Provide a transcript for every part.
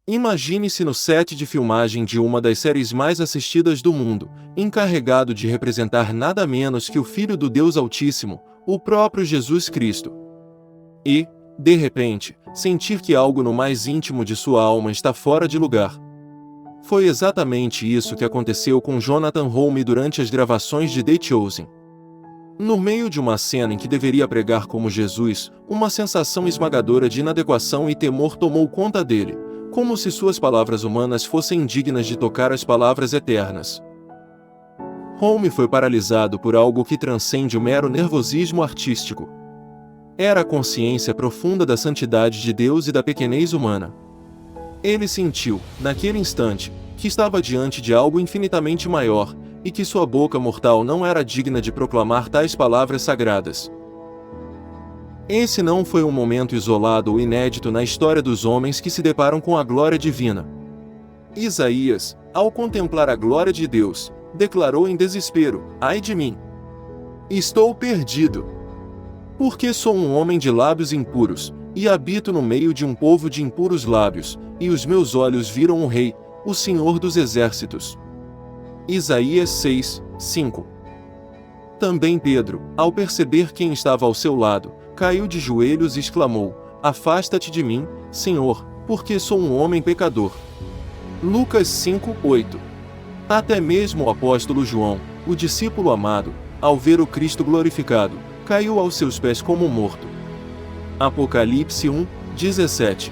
Imagine-se no set de filmagem de uma das séries mais assistidas do mundo, encarregado de representar nada menos que o Filho do Deus Altíssimo, o próprio Jesus Cristo. E, de repente, sentir que algo no mais íntimo de sua alma está fora de lugar. Foi exatamente isso que aconteceu com Jonathan Hulme durante as gravações de The Chosen. No meio de uma cena em que deveria pregar como Jesus, uma sensação esmagadora de inadequação e temor tomou conta dele, como se suas palavras humanas fossem indignas de tocar as palavras eternas. Hulme foi paralisado por algo que transcende o mero nervosismo artístico. Era a consciência profunda da santidade de Deus e da pequenez humana. Ele sentiu, naquele instante, que estava diante de algo infinitamente maior, e que sua boca mortal não era digna de proclamar tais palavras sagradas. Esse não foi um momento isolado ou inédito na história dos homens que se deparam com a glória divina. Isaías, ao contemplar a glória de Deus, declarou em desespero: "Ai de mim! Estou perdido! Porque sou um homem de lábios impuros, e habito no meio de um povo de impuros lábios, e os meus olhos viram o Rei, o Senhor dos Exércitos." Isaías 6, 5. Também Pedro, ao perceber quem estava ao seu lado, caiu de joelhos e exclamou: "Afasta-te de mim, Senhor, porque sou um homem pecador." Lucas 5, 8. Até mesmo o apóstolo João, o discípulo amado, ao ver o Cristo glorificado, caiu aos seus pés como morto. Apocalipse 1, 17.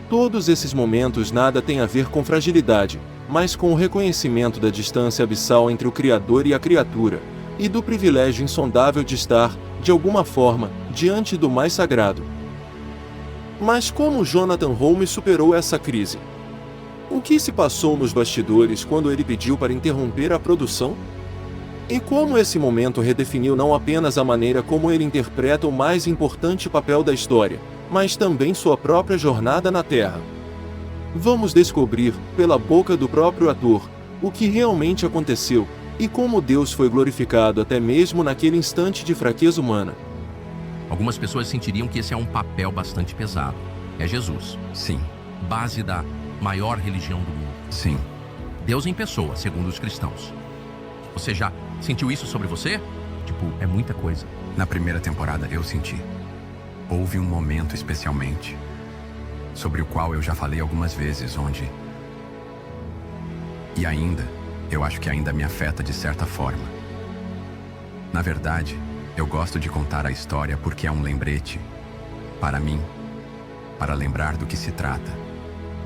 Todos esses momentos nada têm a ver com fragilidade, mas com o reconhecimento da distância abissal entre o Criador e a criatura, e do privilégio insondável de estar, de alguma forma, diante do mais sagrado. Mas como Jonathan Hulme superou essa crise? O que se passou nos bastidores quando ele pediu para interromper a produção? E como esse momento redefiniu não apenas a maneira como ele interpreta o mais importante papel da história, mas também sua própria jornada na Terra? Vamos descobrir, pela boca do próprio ator, o que realmente aconteceu, e como Deus foi glorificado até mesmo naquele instante de fraqueza humana. Algumas pessoas sentiriam que esse é um papel bastante pesado. É Jesus. Sim. Base da maior religião do mundo. Sim. Deus em pessoa, segundo os cristãos. Você já sentiu isso sobre você? Tipo, é muita coisa. Na primeira temporada eu senti. Houve um momento especialmente, sobre o qual eu já falei algumas vezes, onde... E ainda, eu acho que ainda me afeta de certa forma. Na verdade, eu gosto de contar a história porque é um lembrete, para mim, para lembrar do que se trata,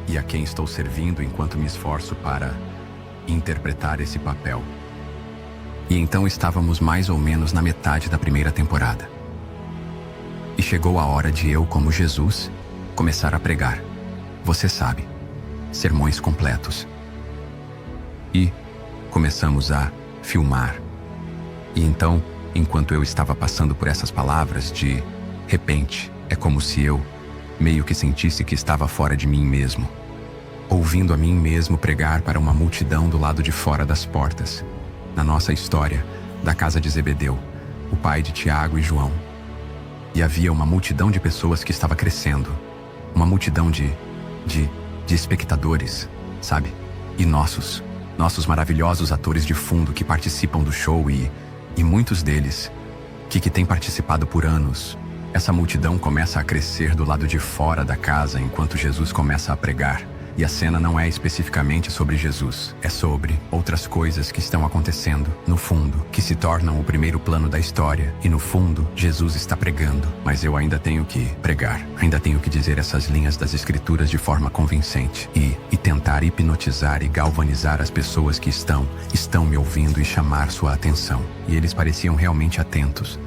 e a quem estou servindo enquanto me esforço para interpretar esse papel. E então estávamos mais ou menos na metade da primeira temporada. E chegou a hora de eu, como Jesus, começar a pregar. Você sabe, sermões completos. E começamos a filmar. E então, enquanto eu estava passando por essas palavras, de repente, é como se eu meio que sentisse que estava fora de mim mesmo, ouvindo a mim mesmo pregar para uma multidão do lado de fora das portas, na nossa história, da casa de Zebedeu, o pai de Tiago e João. E havia uma multidão de pessoas que estava crescendo, uma multidão de espectadores, sabe? E nossos maravilhosos atores de fundo que participam do show e muitos deles, que têm participado por anos. Essa multidão começa a crescer do lado de fora da casa enquanto Jesus começa a pregar. E a cena não é especificamente sobre Jesus, é sobre outras coisas que estão acontecendo, no fundo, que se tornam o primeiro plano da história. E no fundo, Jesus está pregando, mas eu ainda tenho que pregar, ainda tenho que dizer essas linhas das escrituras de forma convincente e tentar hipnotizar e galvanizar as pessoas que estão me ouvindo e chamar sua atenção. E eles pareciam realmente atentos,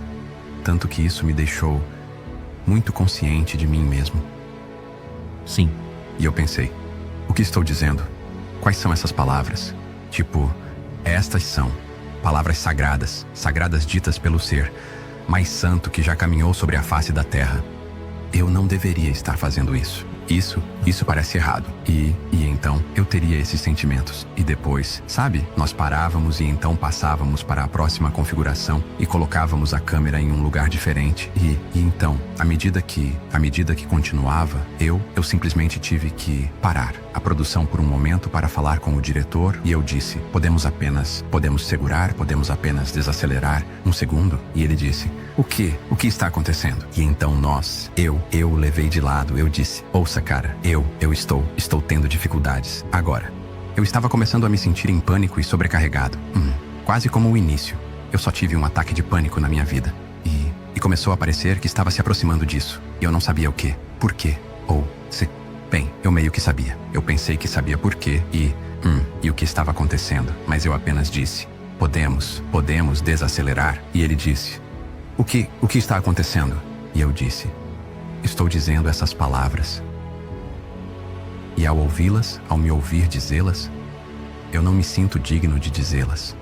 tanto que isso me deixou muito consciente de mim mesmo. Sim. E eu pensei, o que estou dizendo? Quais são essas palavras? Tipo, estas são palavras sagradas, sagradas ditas pelo ser mais santo que já caminhou sobre a face da terra. Eu não deveria estar fazendo isso. Isso parece errado. E então eu teria esses sentimentos. E depois, sabe, nós parávamos e então passávamos para a próxima configuração e colocávamos a câmera em um lugar diferente. E então, à medida que continuava, eu simplesmente tive que parar a produção por um momento para falar com o diretor e eu disse, podemos segurar, podemos apenas desacelerar um segundo? E ele disse, o que está acontecendo? E então eu o levei de lado, eu disse, ouça cara, eu estou tendo dificuldades agora. Eu estava começando a me sentir em pânico e sobrecarregado. Quase como o início. Eu só tive um ataque de pânico na minha vida. E começou a parecer que estava se aproximando disso. E eu não sabia o quê, por quê, ou se... Bem, eu meio que sabia. Eu pensei que sabia por quê e o que estava acontecendo. Mas eu apenas disse, podemos desacelerar? E ele disse, o que está acontecendo? E eu disse, estou dizendo essas palavras. E ao ouvi-las, ao me ouvir dizê-las, eu não me sinto digno de dizê-las.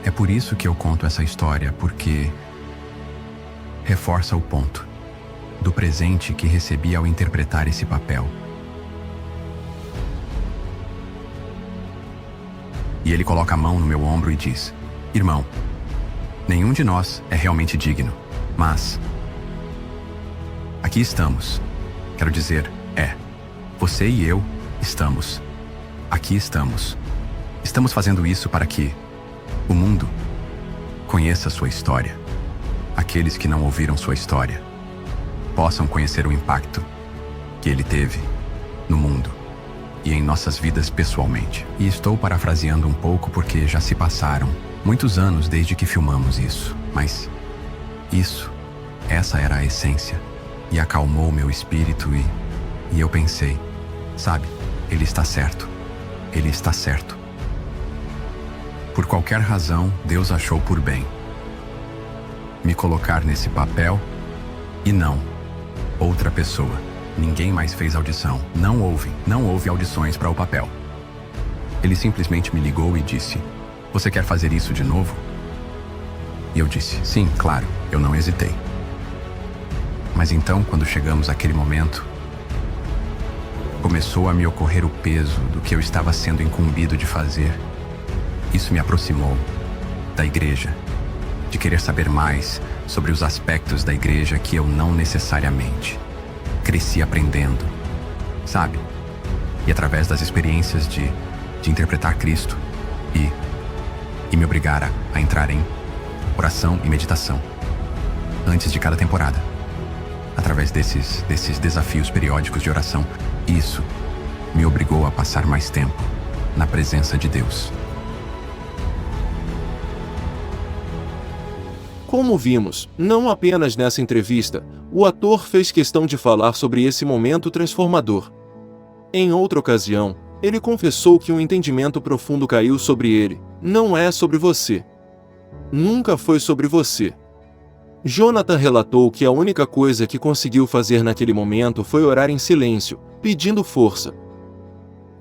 É por isso que eu conto essa história, porque reforça o ponto do presente que recebi ao interpretar esse papel. E ele coloca a mão no meu ombro e diz, irmão, nenhum de nós é realmente digno, mas aqui estamos. Quero dizer, você e eu estamos. Aqui estamos. Estamos fazendo isso para que o mundo conheça sua história. Aqueles que não ouviram sua história possam conhecer o impacto que ele teve no mundo e em nossas vidas pessoalmente. E estou parafraseando um pouco porque já se passaram muitos anos desde que filmamos isso, mas essa era a essência e acalmou meu espírito e eu pensei, sabe, ele está certo. Por qualquer razão, Deus achou por bem me colocar nesse papel e não outra pessoa. Ninguém mais fez audição. Não houve audições para o papel. Ele simplesmente me ligou e disse, você quer fazer isso de novo? E eu disse, sim, claro, eu não hesitei. Mas então, quando chegamos àquele momento, começou a me ocorrer o peso do que eu estava sendo incumbido de fazer. Isso me aproximou da igreja, de querer saber mais sobre os aspectos da igreja que eu não necessariamente cresci aprendendo, sabe? E através das experiências de interpretar Cristo e me obrigar a entrar em oração e meditação antes de cada temporada. Através desses desafios periódicos de oração, isso me obrigou a passar mais tempo na presença de Deus. Como vimos, não apenas nessa entrevista, o ator fez questão de falar sobre esse momento transformador. Em outra ocasião, ele confessou que um entendimento profundo caiu sobre ele. Não é sobre você. Nunca foi sobre você. Jonathan relatou que a única coisa que conseguiu fazer naquele momento foi orar em silêncio, pedindo força.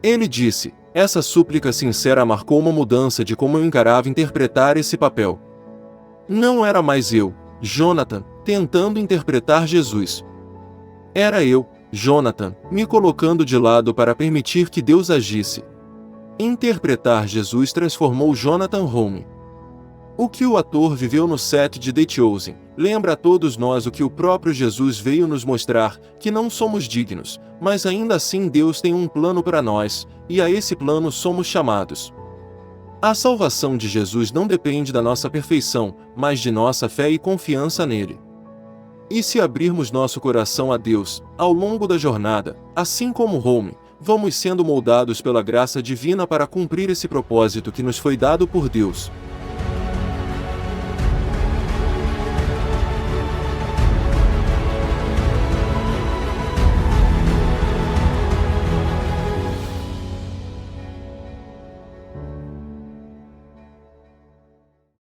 Ele disse, essa súplica sincera marcou uma mudança de como eu encarava interpretar esse papel. Não era mais eu, Jonathan, tentando interpretar Jesus. Era eu, Jonathan, me colocando de lado para permitir que Deus agisse. Interpretar Jesus transformou Jonathan Holme. O que o ator viveu no set de The Chosen lembra a todos nós o que o próprio Jesus veio nos mostrar, que não somos dignos, mas ainda assim Deus tem um plano para nós, e a esse plano somos chamados. A salvação de Jesus não depende da nossa perfeição, mas de nossa fé e confiança nele. E se abrirmos nosso coração a Deus, ao longo da jornada, assim como Holme, vamos sendo moldados pela graça divina para cumprir esse propósito que nos foi dado por Deus.